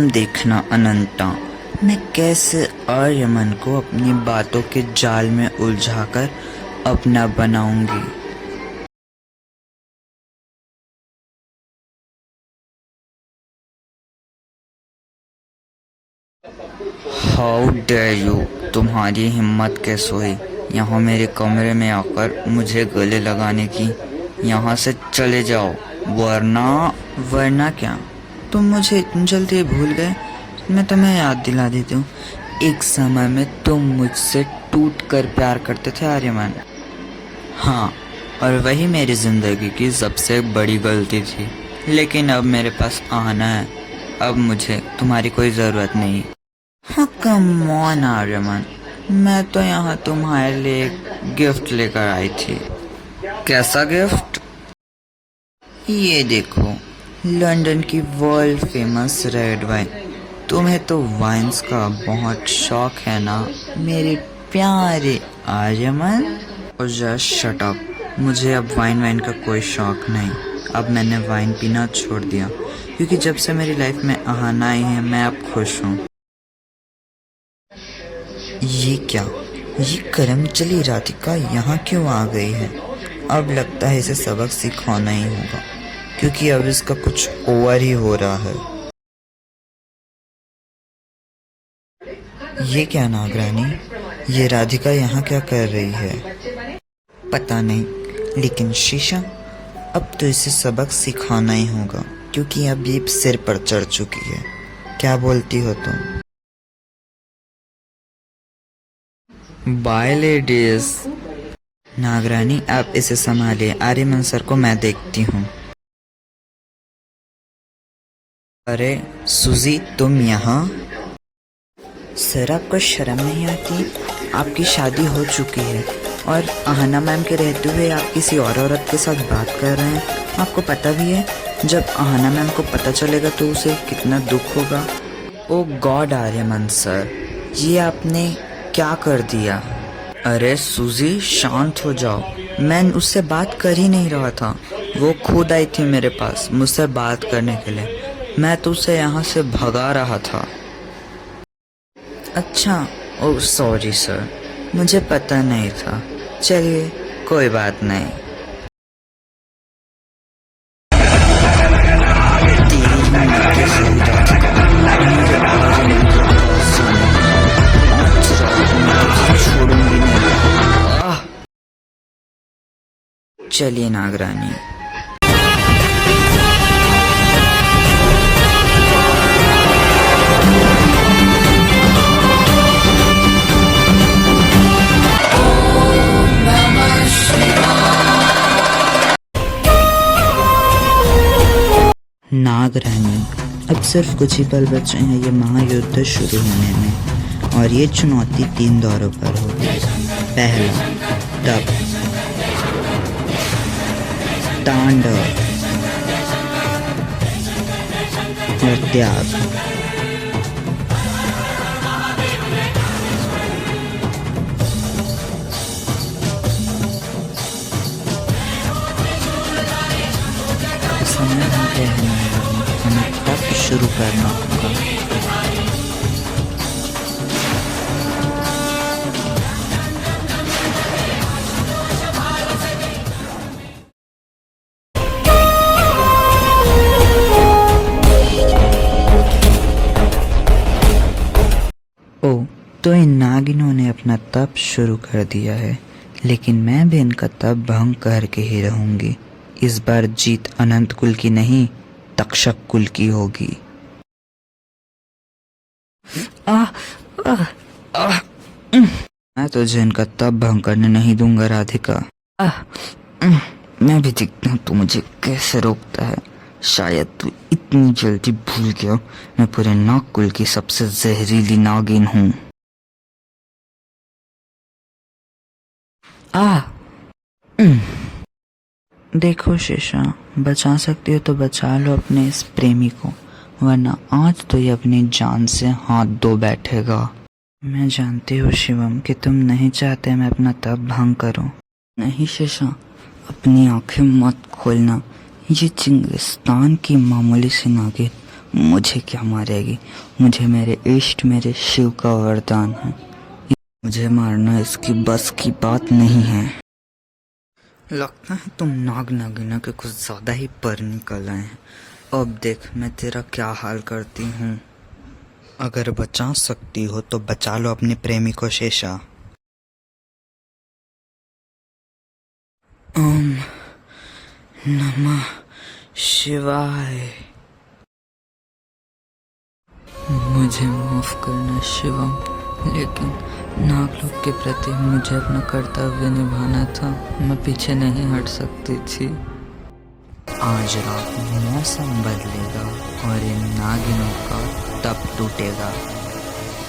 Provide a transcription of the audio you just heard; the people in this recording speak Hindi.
तुम देखना अनंता, मैं कैसे आर्यमन को अपनी बातों के जाल में उलझाकर अपना बनाऊंगी। हाउ डेयर यू, तुम्हारी हिम्मत कैसे हुई यहाँ मेरे कमरे में आकर मुझे गले लगाने की। यहाँ से चले जाओ, वरना क्या? तुम मुझे इतनी जल्दी भूल गए? मैं तुम्हें याद दिला देती हूँ, एक समय में तुम मुझसे टूट कर प्यार करते थे आर्यमन। हाँ, और वही मेरी जिंदगी की सबसे बड़ी गलती थी। लेकिन अब मेरे पास आना है, अब मुझे तुम्हारी कोई ज़रूरत नहीं। हाँ कम ऑन आर्यमन, मैं तो यहाँ तुम्हारे लिए एक गिफ्ट लेकर आई थी। कैसा गिफ्ट? ये देखो, लंदन की वर्ल्ड फेमस रेड वाइन। तुम्हें तो वाइन्स का बहुत शौक है ना मेरे प्यारे आर्यमन? और जस्ट शट अप, मुझे अब वाइन का कोई शौक नहीं। अब मैंने वाइन पीना छोड़ दिया, क्योंकि जब से मेरी लाइफ में आहाना आई है मैं अब खुश हूँ। ये क्या, ये करमचली राधिका यहाँ क्यों आ गई है? अब लगता है इसे सबक सिखाना ही होगा, क्योंकि अब इसका कुछ ओवर ही हो रहा है। ये क्या नागरानी, ये राधिका यहाँ क्या कर रही है? पता नहीं, लेकिन शीशा, अब तो इसे सबक सिखाना ही होगा, क्योंकि अब ये सिर पर चढ़ चुकी है। क्या बोलती हो तुम? Bye ladies. नागरानी, आप इसे संभालिए, आर्यमन सर को मैं देखती हूँ। अरे सुजी, तुम यहाँ? सर, आपको शर्म नहीं आती? आपकी शादी हो चुकी है और आहना मैम के रहते हुए आप किसी और औरत के साथ बात कर रहे हैं। आपको पता भी है, जब आहना मैम को पता चलेगा तो उसे कितना दुख होगा। ओ गॉड आर्यमन सर, ये आपने क्या कर दिया? अरे सुजी, शांत हो जाओ। मैं उससे बात कर ही नहीं रहा था, वो खुद आई थी मेरे पास मुझसे बात करने के लिए। मैं तो उसे यहाँ से भगा रहा था। अच्छा, ओह सॉरी सर, मुझे पता नहीं था। चलिए, कोई बात नहीं। छोड़ूंगी नहीं। चलिए नागरानी। नागरानी, अब सिर्फ कुछ ही पल बचे हैं ये महायुद्ध शुरू होने में, और ये चुनौती 3 दौरों पर होगी। पहला, तप, तांडव और त्याग। समय हो गया है, हमें तप शुरू करना होगा। ओ, तो इन नागिनों ने अपना तप शुरू कर दिया है, लेकिन मैं भी इनका तप भंग करके ही रहूंगी। इस बार जीत अनंत कुल की नहीं, तक्षक कुल की होगी। मैं तुझे इनका तप भंग करने नहीं दूंगा राधिका। मैं भी देखता हूँ तू मुझे कैसे रोकता है। शायद तू इतनी जल्दी भूल गया, मैं पूरे नाग कुल की सबसे जहरीली नागिन हूँ। देखो शीशा, बचा सकती हो तो बचा लो अपने इस प्रेमी को, वरना आज तो ये अपनी जान से हाथ धो बैठेगा। मैं जानती हूँ शिवम कि तुम नहीं चाहते मैं अपना तप भंग करूँ। नहीं शीशा, अपनी आंखें मत खोलना। ये चिंगिस्तान की मामूली सी नागिन मुझे क्या मारेगी? मुझे मेरे इष्ट मेरे शिव का वरदान है। मुझे मारना इसकी बस की बात नहीं है। लगता है तुम नाग नागिना के कुछ ज्यादा ही पर निकल आए हैं। अब देख मैं तेरा क्या हाल करती हूँ। अगर बचा सकती हो तो बचा लो अपने प्रेमी को शेषा। ओम नमः शिवाय। मुझे माफ करना शिवम, लेकिन नागलोक के प्रति मुझे अपना कर्तव्य निभाना था। मैं पीछे नहीं हट सकती थी। आज रात मौसम बदलेगा और इन नागिनों का तप टूटेगा।